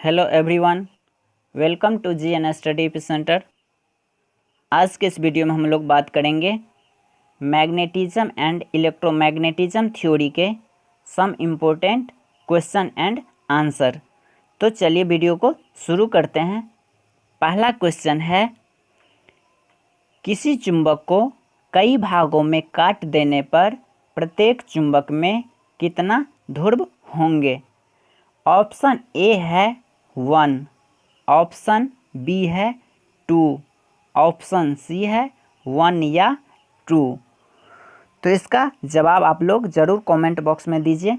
Hello everyone, welcome to GN study centre. आज के इस वीडियो में हम लोग बात करेंगे मैग्नेटिज्म एंड इलेक्ट्रोमैग्नेटिज्म थ्योरी के some important question and answer. तो चलिए वीडियो को शुरू करते हैं। पहला क्वेश्चन है, किसी चुंबक को कई भागों में काट देने पर प्रत्येक चुंबक में कितना ध्रुव होंगे। ऑप्शन ए है 1, ऑप्शन बी है 2, ऑप्शन सी है 1 या 2। तो इसका जवाब आप लोग ज़रूर कमेंट बॉक्स में दीजिए।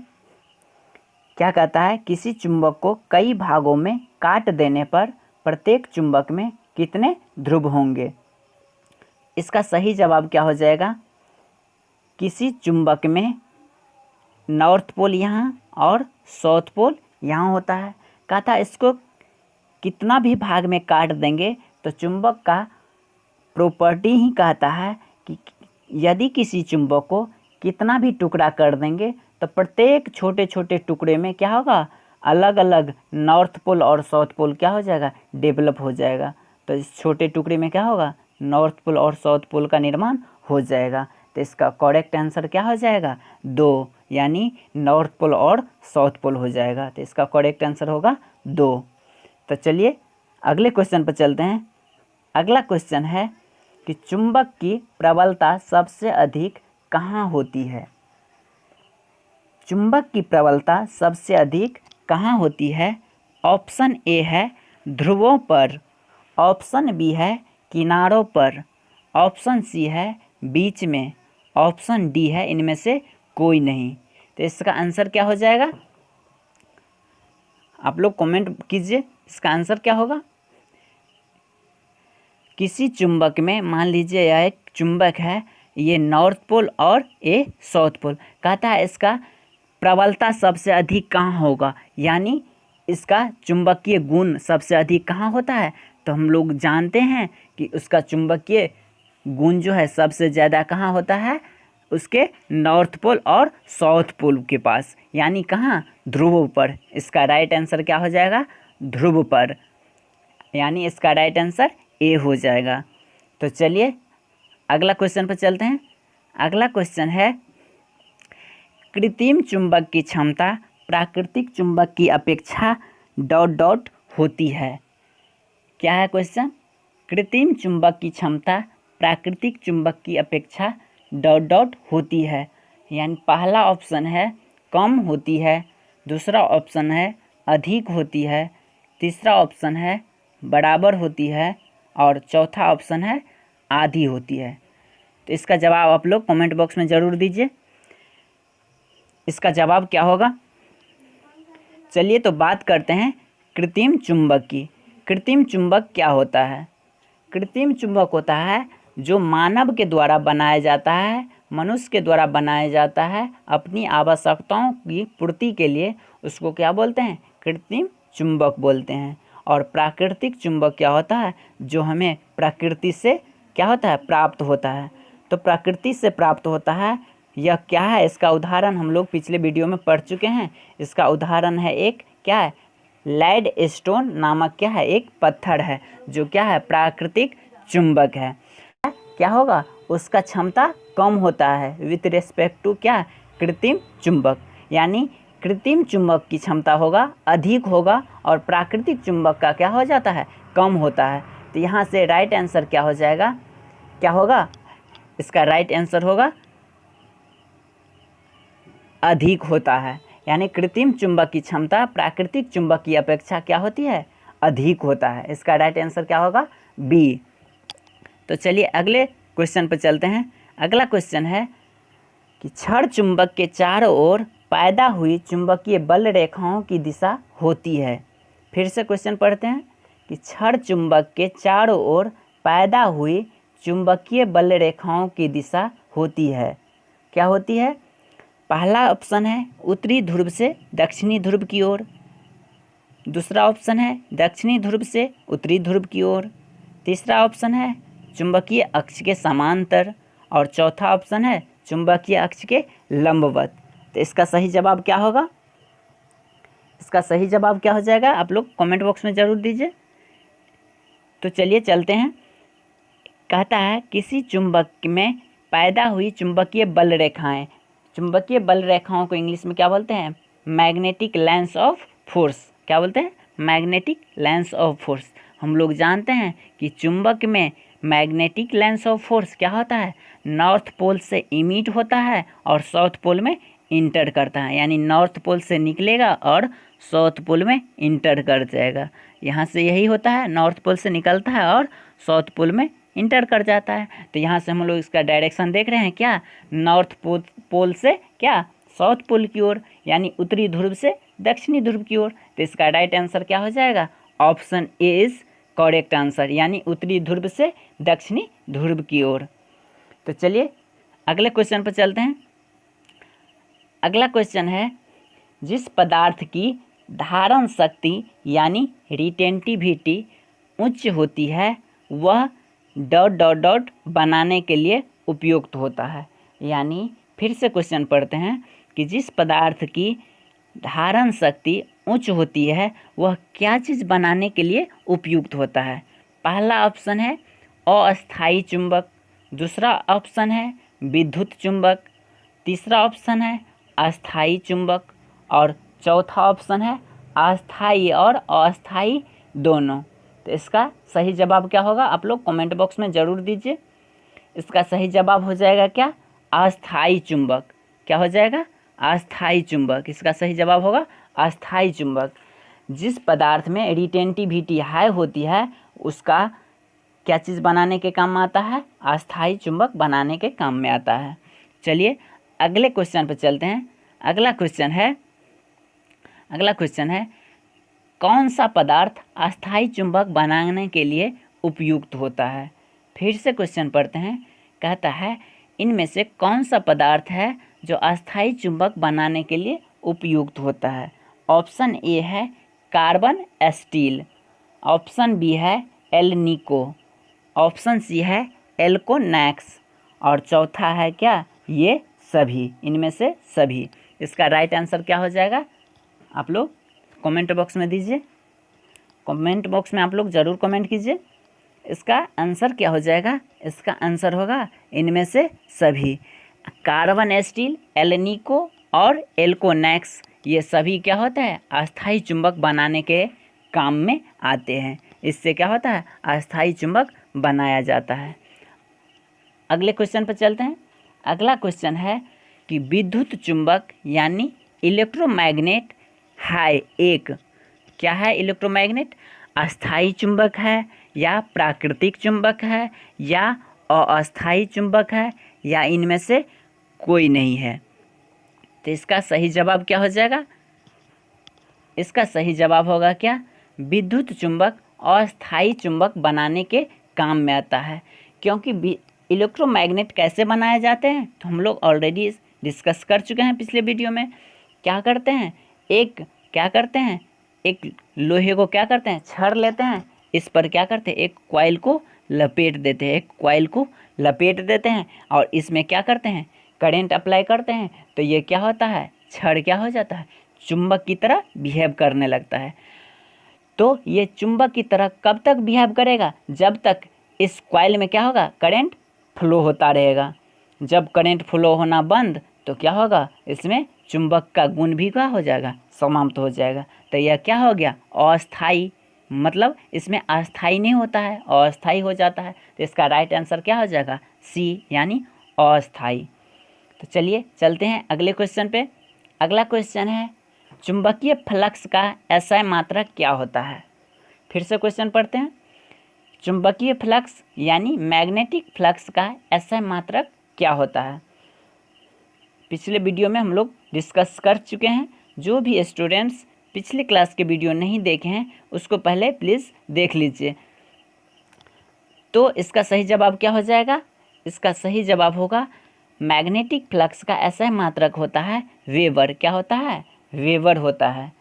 क्या कहता है, किसी चुंबक को कई भागों में काट देने पर प्रत्येक चुंबक में कितने ध्रुव होंगे। इसका सही जवाब क्या हो जाएगा, किसी चुंबक में नॉर्थ पोल यहाँ और साउथ पोल यहाँ होता है। कहता है इसको कितना भी भाग में काट देंगे तो चुंबक का प्रॉपर्टी ही कहता है कि यदि किसी चुंबक को कितना भी टुकड़ा कर देंगे तो प्रत्येक छोटे छोटे टुकड़े में क्या होगा, अलग अलग नॉर्थ पोल और साउथ पोल क्या हो जाएगा, डेवलप हो जाएगा। तो इस छोटे टुकड़े में क्या होगा, नॉर्थ पोल और साउथ पोल का निर्माण हो जाएगा। तो इसका करेक्ट आंसर क्या हो जाएगा, 2, यानी नॉर्थ पोल और साउथ पोल हो जाएगा। तो इसका करेक्ट आंसर होगा 2। तो चलिए अगले क्वेश्चन पर चलते हैं। अगला क्वेश्चन है कि चुंबक की प्रबलता सबसे अधिक कहाँ होती है। चुंबक की प्रबलता सबसे अधिक कहाँ होती है। ऑप्शन ए है ध्रुवों पर, ऑप्शन बी है किनारों पर, ऑप्शन सी है बीच में, ऑप्शन डी है इनमें से कोई नहीं। तो इसका आंसर क्या हो जाएगा, आप लोग कमेंट कीजिए। इसका आंसर क्या होगा, किसी चुंबक में मान लीजिए यह एक चुंबक है, ये नॉर्थ पोल और ये साउथ पोल। कहता है इसका प्रबलता सबसे अधिक कहाँ होगा, यानी इसका चुंबकीय गुण सबसे अधिक कहाँ होता है। तो हम लोग जानते हैं कि उसका चुंबकीय गुण जो है सबसे ज़्यादा कहाँ होता है, उसके नॉर्थ पोल और साउथ पोल के पास, यानी कहाँ, ध्रुव पर। इसका राइट आंसर क्या हो जाएगा, ध्रुव पर, यानी इसका राइट आंसर ए हो जाएगा। तो चलिए अगला क्वेश्चन पर चलते हैं। अगला क्वेश्चन है, कृत्रिम चुंबक की क्षमता प्राकृतिक चुंबक की अपेक्षा ... होती है। क्या है क्वेश्चन, कृत्रिम चुंबक की क्षमता प्राकृतिक चुंबक की अपेक्षा ... होती है। यानी पहला ऑप्शन है कम होती है, दूसरा ऑप्शन है अधिक होती है, तीसरा ऑप्शन है बराबर होती है और चौथा ऑप्शन है आधी होती है। तो इसका जवाब आप लोग कमेंट बॉक्स में ज़रूर दीजिए। इसका जवाब क्या होगा। चलिए तो बात करते हैं कृत्रिम चुंबक की। कृत्रिम चुंबक क्या होता है। कृत्रिम चुंबक होता है जो मानव के द्वारा बनाया जाता है, मनुष्य के द्वारा बनाया जाता है अपनी आवश्यकताओं की पूर्ति के लिए। उसको क्या बोलते हैं, कृत्रिम चुंबक बोलते हैं। और प्राकृतिक चुंबक क्या होता है, जो हमें प्रकृति से क्या होता है, प्राप्त होता है। तो प्रकृति से प्राप्त होता है, यह क्या है, इसका उदाहरण हम लोग पिछले वीडियो में पढ़ चुके हैं। इसका उदाहरण है एक क्या है, लैड स्टोन नामक क्या है, एक पत्थर है जो क्या है, प्राकृतिक चुंबक है। क्या होगा, उसका क्षमता कम होता है विथ रिस्पेक्ट टू क्या, कृत्रिम चुंबक। यानी कृत्रिम चुंबक की क्षमता होगा अधिक होगा और प्राकृतिक चुंबक का क्या हो जाता है, कम होता है। तो यहाँ से राइट आंसर क्या हो जाएगा, क्या होगा, इसका राइट आंसर होगा अधिक होता है। यानी कृत्रिम चुंबक की क्षमता प्राकृतिक चुंबक की अपेक्षा क्या होती है, अधिक होता है। इसका राइट आंसर क्या होगा, बी। तो चलिए अगले क्वेश्चन पर चलते हैं। अगला क्वेश्चन है कि छड़ चुंबक के चारों ओर पैदा हुई चुंबकीय बल रेखाओं की दिशा होती है। फिर से क्वेश्चन पढ़ते हैं कि छड़ चुंबक के चारों ओर पैदा हुई चुंबकीय बल रेखाओं की दिशा होती है। क्या होती है, पहला ऑप्शन है उत्तरी ध्रुव से दक्षिणी ध्रुव की ओर, दूसरा ऑप्शन है दक्षिणी ध्रुव से उत्तरी ध्रुव की ओर, तीसरा ऑप्शन है चुंबकीय अक्ष के समांतर और चौथा ऑप्शन है चुंबकीय अक्ष के लंबवत। तो इसका सही जवाब क्या होगा, इसका सही जवाब क्या हो जाएगा आप लोग कमेंट बॉक्स में ज़रूर दीजिए। तो चलिए चलते हैं। कहता है किसी चुंबक में पैदा हुई चुंबकीय बल रेखाएं, चुंबकीय बल रेखाओं को इंग्लिश में क्या बोलते हैं? Magnetic lines of force. क्या बोलते हैं? Magnetic lines of force. हम लोग जानते हैं कि चुंबक में मैग्नेटिक लाइन्स ऑफ फोर्स क्या होता है? नॉर्थ पोल से इमिट होता है और साउथ पोल में इंटर करता है, यानी नॉर्थ पोल से निकलेगा और साउथ पोल में इंटर कर जाएगा। यहाँ से यही होता है, नॉर्थ पोल से निकलता है और साउथ पोल में इंटर कर जाता है। तो यहाँ से हम लोग इसका डायरेक्शन देख रहे हैं क्या? नॉर्थ पोल से क्या? साउथ पोल की ओर, यानी उत्तरी ध्रुव से दक्षिणी ध्रुव की ओर। तो इसका राइट आंसर क्या हो जाएगा? Option A is correct answer, यानी उत्तरी ध्रुव से दक्षिणी ध्रुव की ओर। तो चलिए अगले क्वेश्चन पर चलते हैं। अगला क्वेश्चन है, जिस पदार्थ की धारण शक्ति यानी रिटेंटिविटी उच्च होती है वह ... बनाने के लिए उपयुक्त होता है। यानी फिर से क्वेश्चन पढ़ते हैं कि जिस पदार्थ की धारण शक्ति उच्च होती है वह क्या चीज़ बनाने के लिए उपयुक्त होता है? पहला ऑप्शन है अस्थायी चुंबक, दूसरा ऑप्शन है विद्युत चुंबक, तीसरा ऑप्शन है अस्थायी चुंबक और चौथा ऑप्शन है अस्थायी और अस्थायी दोनों। तो इसका सही जवाब क्या होगा आप लोग कमेंट बॉक्स में ज़रूर दीजिए। इसका सही जवाब हो जाएगा क्या? अस्थायी चुंबक। क्या हो जाएगा? अस्थायी चुंबक। इसका सही जवाब होगा अस्थायी चुंबक। जिस पदार्थ में रिटेंटिविटी हाई होती है उसका क्या चीज़ बनाने के काम में आता है? अस्थायी चुंबक बनाने के काम में आता है। चलिए अगले क्वेश्चन पर चलते हैं। अगला क्वेश्चन है कौन सा पदार्थ अस्थायी चुंबक बनाने के लिए उपयुक्त होता है? फिर से क्वेश्चन पढ़ते हैं। कहता है इनमें से कौन सा पदार्थ है जो अस्थायी चुंबक बनाने के लिए उपयुक्त होता है? ऑप्शन ए है कार्बन स्टील, ऑप्शन बी है एल्निको, ऑप्शन सी है एल्कोनैक्स और चौथा है क्या? ये सभी, इनमें से सभी। इसका राइट आंसर क्या हो जाएगा आप लोग कमेंट बॉक्स में दीजिए। कमेंट बॉक्स में आप लोग ज़रूर कमेंट कीजिए। इसका आंसर क्या हो जाएगा? इसका आंसर होगा इनमें से सभी। कार्बन स्टील, एल्निको और एल्कोनैक्स ये सभी क्या होता है? अस्थायी चुंबक बनाने के काम में आते हैं। इससे क्या होता है? अस्थायी चुंबक बनाया जाता है। अगले क्वेश्चन पर चलते हैं। अगला क्वेश्चन है कि विद्युत चुंबक यानी इलेक्ट्रोमैग्नेट है एक क्या है? इलेक्ट्रोमैग्नेट अस्थायी चुंबक है या प्राकृतिक चुंबक है या अस्थायी चुंबक है या इनमें से कोई नहीं है? तो इसका सही जवाब क्या हो जाएगा? इसका सही जवाब होगा क्या? विद्युत चुंबक अस्थायी चुंबक बनाने के काम में आता है। क्योंकि इलेक्ट्रोमैग्नेट कैसे बनाए जाते हैं तो हम लोग ऑलरेडी डिस्कस कर चुके हैं पिछले वीडियो में। क्या करते हैं? एक लोहे को क्या करते हैं? छड़ लेते हैं, इस पर क्या करते हैं? एक कॉइल को लपेट देते हैं और इसमें क्या करते हैं? करंट अप्लाई करते हैं। तो ये क्या होता है? छड़ क्या हो जाता है? चुंबक की तरह बिहेव करने लगता है। तो ये चुंबक की तरह कब तक बिहेव करेगा? जब तक इस कॉइल में क्या होगा? करंट फ्लो होता रहेगा। जब करंट फ्लो होना बंद तो क्या होगा? इसमें चुंबक का गुण भी क्या हो जाएगा? समाप्त हो जाएगा। तो यह क्या हो गया? अस्थायी, मतलब इसमें अस्थायी नहीं होता है, अस्थायी हो जाता है। तो इसका राइट आंसर क्या हो जाएगा? सी, यानी अस्थायी। तो चलिए चलते हैं अगले क्वेश्चन पे। अगला क्वेश्चन है चुंबकीय फ्लक्स का SI मात्रक क्या होता है? फिर से क्वेश्चन पढ़ते हैं। चुंबकीय फ्लक्स यानी मैग्नेटिक फ्लक्स का SI मात्रक क्या होता है? पिछले वीडियो में हम लोग डिस्कस कर चुके हैं। जो भी स्टूडेंट्स पिछले क्लास के वीडियो नहीं देखे हैं उसको पहले प्लीज़ देख लीजिए। तो इसका सही जवाब क्या हो जाएगा? इसका सही जवाब होगा मैग्नेटिक फ्लक्स का SI मात्रक होता है वेबर। क्या होता है? वेबर होता है।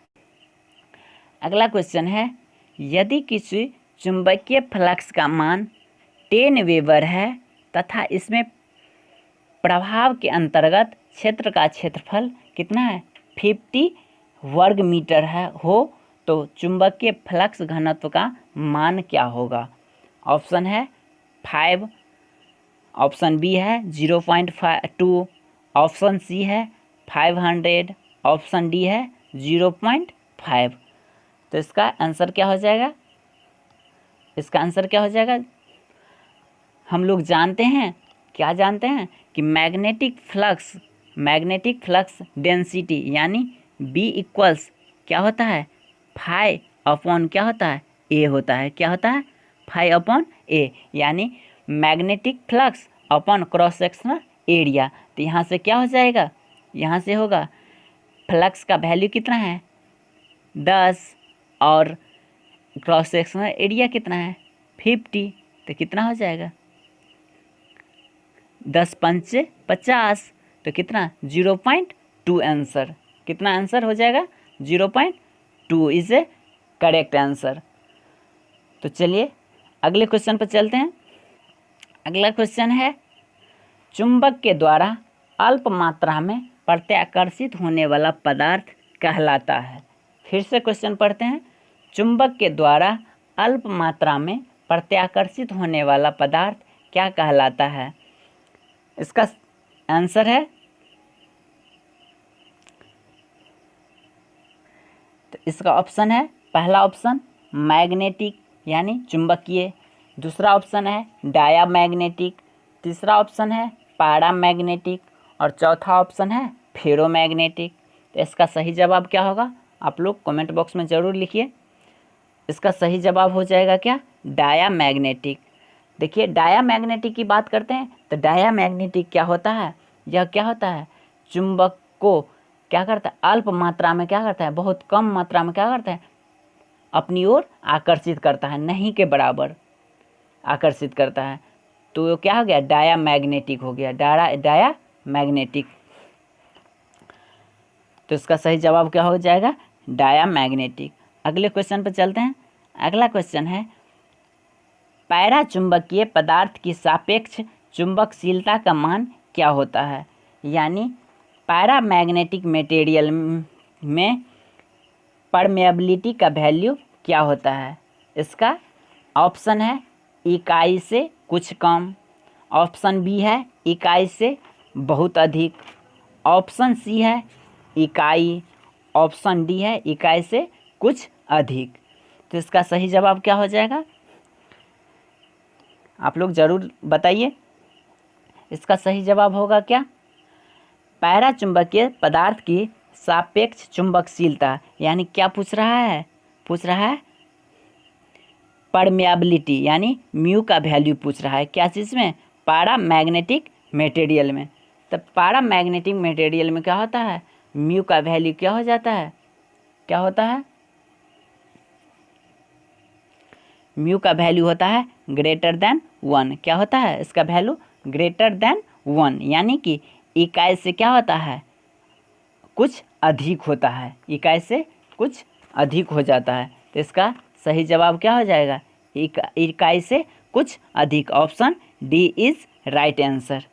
अगला क्वेश्चन है यदि किसी चुंबकीय फ्लक्स का मान 10 वेबर है तथा इसमें प्रभाव के अंतर्गत क्षेत्र का क्षेत्रफल कितना है? 50 वर्ग मीटर हो तो चुंबकीय फ्लक्स घनत्व का मान क्या होगा? ऑप्शन है 5, ऑप्शन बी है 0.2, ऑप्शन सी है 500, ऑप्शन डी है 0.5। तो इसका आंसर क्या हो जाएगा? इसका आंसर क्या हो जाएगा? हम लोग जानते हैं, क्या जानते हैं कि मैग्नेटिक फ्लक्स डेंसिटी यानी बी इक्वल्स क्या होता है? फाई अपॉन क्या होता है? ए होता है। क्या होता है? फाई अपॉन ए, यानी magnetic flux upon cross sectional area. तो यहाँ से क्या हो जाएगा? यहाँ से होगा फ्लक्स का वैल्यू कितना है? 10 और क्रॉस सेक्शनल एरिया कितना है? 50। तो कितना हो जाएगा? 10 पंचे 50, तो कितना? 0.2 आंसर। कितना आंसर हो जाएगा? 0.2 इज ए करेक्ट आंसर। तो चलिए अगले क्वेश्चन पर चलते हैं। अगला क्वेश्चन है, चुंबक के द्वारा अल्प मात्रा में प्रत्याकर्षित होने वाला पदार्थ कहलाता है। फिर से क्वेश्चन पढ़ते हैं। चुंबक के द्वारा अल्प मात्रा में प्रत्याकर्षित होने वाला पदार्थ क्या कहलाता है? इसका आंसर है, तो इसका ऑप्शन है, पहला ऑप्शन मैग्नेटिक यानी चुंबकीय, दूसरा ऑप्शन है डायामैग्नेटिक, तीसरा ऑप्शन है पैरामैग्नेटिक और चौथा ऑप्शन है फेरोमैग्नेटिक। तो इसका सही जवाब क्या होगा? आप लोग कमेंट बॉक्स में ज़रूर लिखिए। इसका सही जवाब हो जाएगा क्या? डायामैग्नेटिक। देखिए डायामैग्नेटिक की बात करते हैं तो डायामैग्नेटिक क्या होता है? यह क्या होता है? चुंबक को क्या करता है? अल्प मात्रा में क्या करता है? बहुत कम मात्रा में क्या करता है? अपनी ओर आकर्षित करता है, नहीं के बराबर आकर्षित करता है। तो क्या हो गया? डायामैग्नेटिक हो गया, डायामैग्नेटिक। तो इसका सही जवाब क्या हो जाएगा? डायामैग्नेटिक। अगले क्वेश्चन पर चलते हैं। अगला क्वेश्चन है, पैरा चुंबकीय पदार्थ की सापेक्ष चुंबकशीलता का मान क्या होता है? यानी पैरामैग्नेटिक मटेरियल में परमेबिलिटी का वैल्यू क्या होता है? इसका ऑप्शन है इकाई से कुछ कम, ऑप्शन बी है इकाई से बहुत अधिक, ऑप्शन सी है इकाई, ऑप्शन डी है इकाई से कुछ अधिक। तो इसका सही जवाब क्या हो जाएगा? आप लोग ज़रूर बताइए। इसका सही जवाब होगा क्या? पैरा चुंबकीय पदार्थ की सापेक्ष चुंबकशीलता, यानी क्या पूछ रहा है? पूछ रहा है परमेबिलिटी यानी म्यू का वैल्यू पूछ रहा है। क्या चीज़ में? पैरामैग्नेटिक मटेरियल में। तो पैरामैग्नेटिक मटेरियल में क्या होता है? म्यू का वैल्यू क्या हो जाता है? क्या होता है? म्यू का वैल्यू होता है ग्रेटर देन 1। क्या होता है इसका वैल्यू? ग्रेटर देन 1, यानी कि इकाई से क्या होता है? कुछ अधिक होता है, इकाई से कुछ अधिक हो जाता है। तो इसका सही जवाब क्या हो जाएगा? इकाई से कुछ अधिक। Option D is right answer.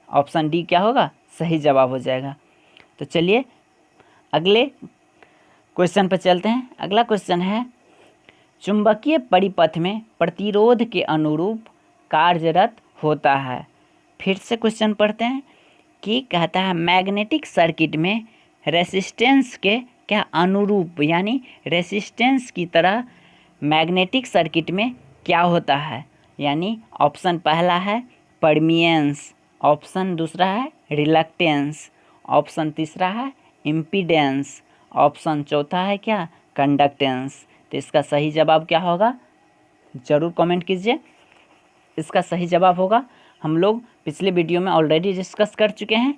Option D क्या होगा? सही जवाब हो जाएगा। तो चलिए अगले क्वेश्चन पर चलते हैं। अगला क्वेश्चन है, चुंबकीय परिपथ में प्रतिरोध के अनुरूप कार्यरत होता है। फिर से क्वेश्चन पढ़ते हैं कि कहता है मैग्नेटिक सर्किट में रेसिस्टेंस के क्या अनुरूप, यानी रेसिस्टेंस की तरह मैग्नेटिक सर्किट में क्या होता है? यानी ऑप्शन पहला है परमिएंस, ऑप्शन दूसरा है रिलक्टेंस, ऑप्शन तीसरा है इम्पीडेंस, ऑप्शन चौथा है क्या? कंडक्टेंस। तो इसका सही जवाब क्या होगा? ज़रूर कमेंट कीजिए। इसका सही जवाब होगा, हम लोग पिछले वीडियो में ऑलरेडी डिस्कस कर चुके हैं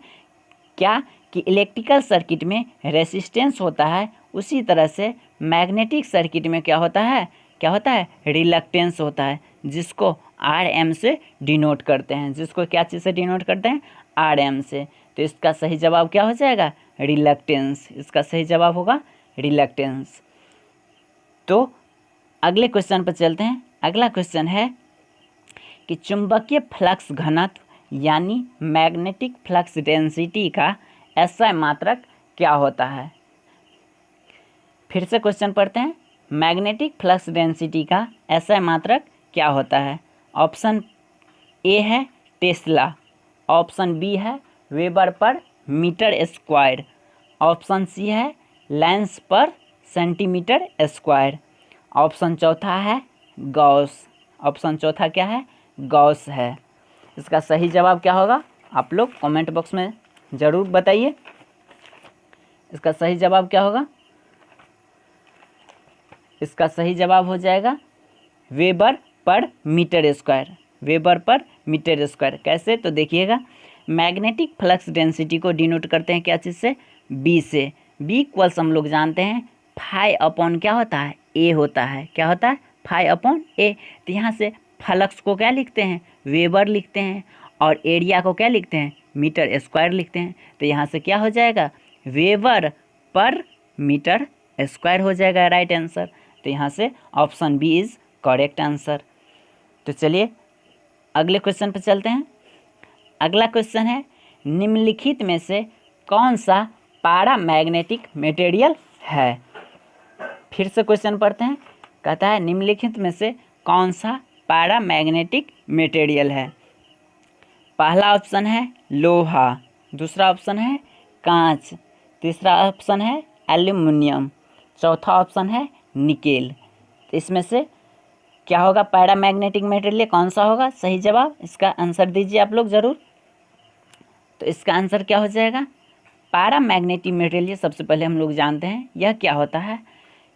क्या कि इलेक्ट्रिकल सर्किट में रेसिस्टेंस होता है, उसी तरह से मैग्नेटिक सर्किट में क्या होता है? क्या होता है? रिलक्टेंस होता है, जिसको RM से डिनोट करते हैं। जिसको क्या चीज़ से डिनोट करते हैं? RM से। तो इसका सही जवाब क्या हो जाएगा? रिलक्टेंस। इसका सही जवाब होगा रिलक्टेंस। तो अगले क्वेश्चन पर चलते हैं। अगला क्वेश्चन है कि चुंबकीय फ्लक्स घनत्व यानी मैग्नेटिक फ्लक्स डेंसिटी का SI मात्रक क्या होता है? फिर से क्वेश्चन पढ़ते हैं। मैग्नेटिक फ्लक्स डेंसिटी का SI मात्रक क्या होता है? ऑप्शन ए है टेस्ला, ऑप्शन बी है weber per metre square, option C है लेंस पर सेंटीमीटर स्क्वायर, ऑप्शन चौथा है गॉस। ऑप्शन चौथा क्या है? गॉस है। इसका सही जवाब क्या होगा? आप लोग कमेंट बॉक्स में ज़रूर बताइए। इसका सही जवाब क्या होगा? इसका सही जवाब हो जाएगा weber per metre square. Weber per metre square कैसे? तो देखिएगा, मैग्नेटिक फ्लक्स डेंसिटी को डिनोट करते हैं क्या चीज़ से? बी से। बी इक्वल्स हम लोग जानते हैं फाई अपॉन क्या होता है? ए होता है। क्या होता है? फाई अपॉन ए। तो यहाँ से फ्लक्स को क्या लिखते हैं? वेबर लिखते हैं, और एरिया को क्या लिखते हैं? मीटर स्क्वायर लिखते हैं। तो यहाँ से क्या हो जाएगा? वेबर पर मीटर स्क्वायर हो जाएगा राइट आंसर। तो यहाँ से option B is correct answer. तो चलिए अगले क्वेश्चन पर चलते हैं। अगला क्वेश्चन है, निम्नलिखित में से कौन सा पैरामैग्नेटिक मटेरियल है? फिर से क्वेश्चन पढ़ते हैं। कहता है निम्नलिखित में से कौन सा पैरामैग्नेटिक मटेरियल है? पहला ऑप्शन है लोहा, दूसरा ऑप्शन है कांच, तीसरा ऑप्शन है एल्यूमिनियम, चौथा ऑप्शन है निकेल। तो इसमें से क्या होगा? पैरामैग्नेटिक मटेरियल कौन सा होगा? सही जवाब इसका आंसर दीजिए आप लोग ज़रूर। तो इसका आंसर क्या हो जाएगा? पैरामैग्नेटिक मटेरियल सबसे पहले हम लोग जानते हैं यह क्या होता है।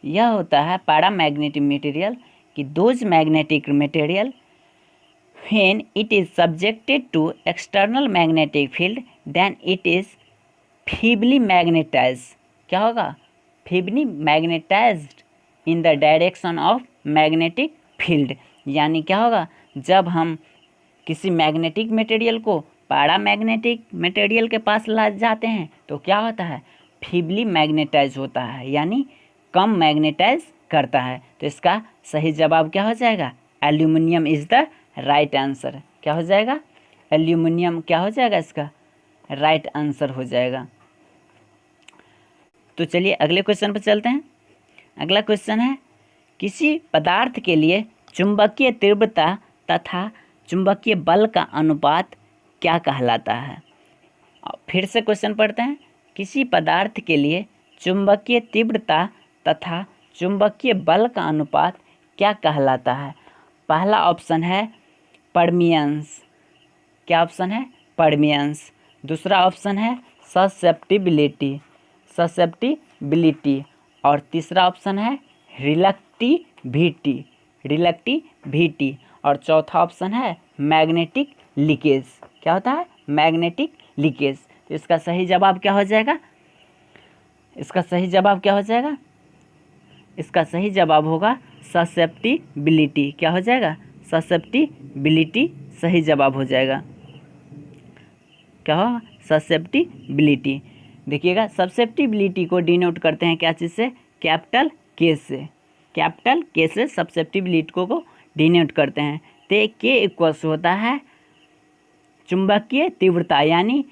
यह होता है पैरामैग्नेटिक मटेरियल कि those magnetic material when it is subjected to external magnetic field then it is feebly magnetized। क्या होगा? feebly magnetized in the direction of magnetic field। यानी क्या होगा? जब हम किसी मैग्नेटिक मटेरियल को पैरामैग्नेटिक मटेरियल के पास ला जाते हैं तो क्या होता है? फीबली मैग्नेटाइज होता है, यानी कम मैग्नेटाइज करता है। तो इसका सही जवाब क्या हो जाएगा? Aluminium is the right answer. क्या हो जाएगा? एल्यूमिनियम क्या हो जाएगा? इसका राइट आंसर हो जाएगा। तो चलिए अगले क्वेश्चन पर चलते हैं। अगला क्वेश्चन है, किसी पदार्थ के लिए चुंबकीय तीव्रता तथा चुंबकीय बल का अनुपात क्या कहलाता है? फिर से क्वेश्चन पढ़ते हैं। किसी पदार्थ के लिए चुंबकीय तीव्रता तथा चुंबकीय बल का अनुपात क्या कहलाता है? पहला ऑप्शन है परमियंस। क्या ऑप्शन है? परमियंस। दूसरा ऑप्शन है ससेप्टिबिलिटी, ससेप्टिबिलिटी, और तीसरा ऑप्शन है रिलक्टिविटी, रिलक्टिविटी, और चौथा ऑप्शन है मैग्नेटिक लीकेज। क्या होता है? Magnetic leakage. तो इसका सही जवाब क्या हो जाएगा? इसका सही जवाब क्या हो जाएगा? इसका सही जवाब होगा ससेप्टिबिलिटी। क्या हो जाएगा? ससेप्टिबिलिटी सही जवाब हो जाएगा। क्या होगा? ससेप्टिबिलिटी। देखिएगा, ससेप्टिबिलिटी को डिनोट करते हैं क्या चीज़ से? कैपिटल के से। कैपिटल के से ससेप्टिबिलिटी को डिनोट करते हैं। तो के इक्वल्स होता है चुंबकीय तीव्रता, यानी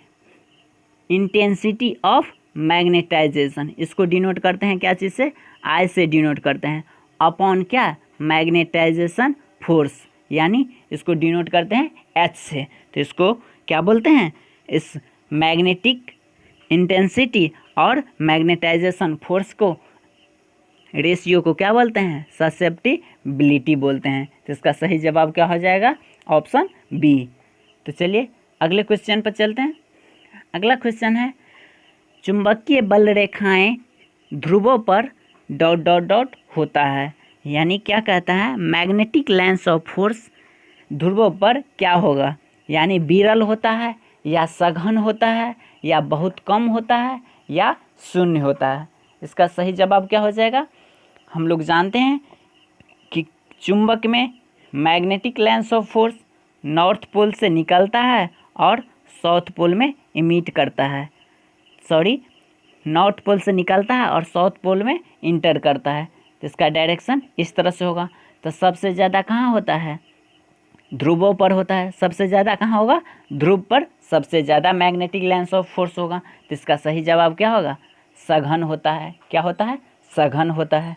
इंटेंसिटी ऑफ मैग्नेटाइजेशन। इसको डिनोट करते हैं क्या चीज़ से? आई से डिनोट करते हैं। अपॉन क्या? मैग्नेटाइजेशन फोर्स, यानी इसको डिनोट करते हैं एच से। तो इसको क्या बोलते हैं? इस मैग्नेटिक इंटेंसिटी और मैग्नेटाइजेशन फोर्स को रेशियो को क्या बोलते हैं? ससेप्टिबिलिटी बोलते हैं। तो इसका सही जवाब क्या हो जाएगा? Option B. तो चलिए अगले क्वेश्चन पर चलते हैं। अगला क्वेश्चन है, चुंबकीय बल रेखाएं ध्रुवों पर डॉट डॉट डॉट होता है, यानी क्या कहता है? मैग्नेटिक लाइन्स ऑफ फोर्स ध्रुवों पर क्या होगा? यानी विरल होता है, या सघन होता है, या बहुत कम होता है, या शून्य होता है। इसका सही जवाब क्या हो जाएगा? हम लोग जानते हैं कि चुंबक में magnetic lines of force north pole से निकलता है और साउथ पोल में इमिट करता है। नॉर्थ पोल से निकलता है और साउथ पोल में इंटर करता है। तो इसका डायरेक्शन इस तरह से होगा। तो सबसे ज़्यादा कहाँ होता है? ध्रुवों पर होता है। सबसे ज़्यादा कहाँ होगा? ध्रुव पर सबसे ज़्यादा मैग्नेटिक लाइन्स ऑफ फोर्स होगा। तो इसका सही जवाब क्या होगा? सघन होता है। क्या होता है? सघन होता है।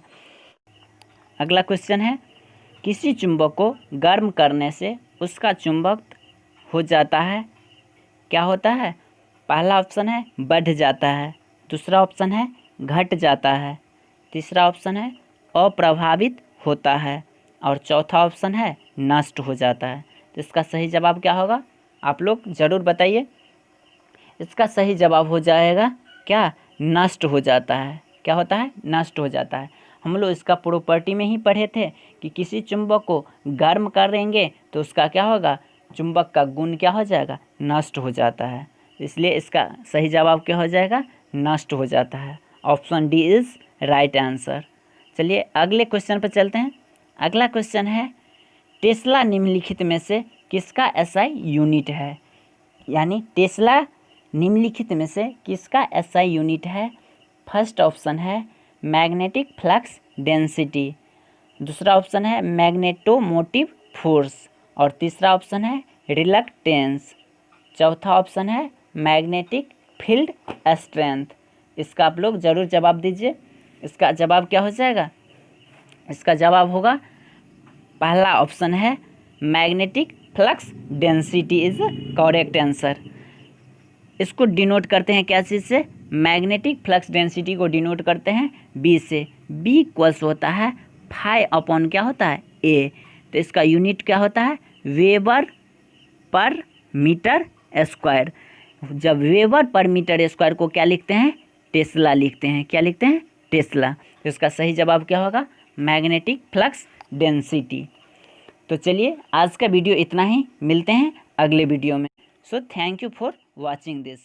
अगला क्वेश्चन है, किसी चुंबक को गर्म करने से उसका चुंबक हो जाता है, क्या होता है? पहला ऑप्शन है बढ़ जाता है, दूसरा ऑप्शन है घट जाता है, तीसरा ऑप्शन है अप्रभावित होता है और चौथा ऑप्शन है नष्ट हो जाता है। तो इसका सही जवाब क्या होगा, आप लोग ज़रूर बताइए। इसका सही जवाब हो जाएगा क्या? नष्ट हो जाता है। क्या होता है? नष्ट हो जाता है। हम लोग इसका प्रॉपर्टी में ही पढ़े थे कि किसी चुंबक को गर्म करेंगे तो उसका क्या होगा, चुंबक का गुण क्या हो जाएगा, नष्ट हो जाता है। इसलिए इसका सही जवाब क्या हो जाएगा, नष्ट हो जाता है। Option D is right answer. चलिए अगले क्वेश्चन पर चलते हैं। अगला क्वेश्चन है, टेस्ला निम्नलिखित में से किसका एसआई यूनिट है? यानी टेस्ला निम्नलिखित में से किसका एसआई यूनिट है? फर्स्ट ऑप्शन है मैग्नेटिक फ्लक्स डेंसिटी, दूसरा ऑप्शन है मैग्नेटोमोटिव फोर्स और तीसरा ऑप्शन है रिलक्टेंस, चौथा ऑप्शन है मैग्नेटिक फील्ड स्ट्रेंथ। इसका आप लोग ज़रूर जवाब दीजिए। इसका जवाब क्या हो जाएगा? इसका जवाब होगा पहला ऑप्शन है magnetic flux density is correct answer. इसको डिनोट करते हैं क्या चीज़ से? मैग्नेटिक फ्लक्स डेंसिटी को डिनोट करते हैं बी से। बी इक्वल्स होता है फाई अपॉन क्या होता है, ए। तो इसका यूनिट क्या होता है, वेबर पर मीटर स्क्वायर। जब वेबर पर मीटर स्क्वायर को क्या लिखते हैं, टेस्ला लिखते हैं। क्या लिखते हैं, टेस्ला। तो इसका सही जवाब क्या होगा, मैग्नेटिक फ्लक्स डेंसिटी। तो चलिए आज का वीडियो इतना ही, मिलते हैं अगले वीडियो में। So thank you for watching this.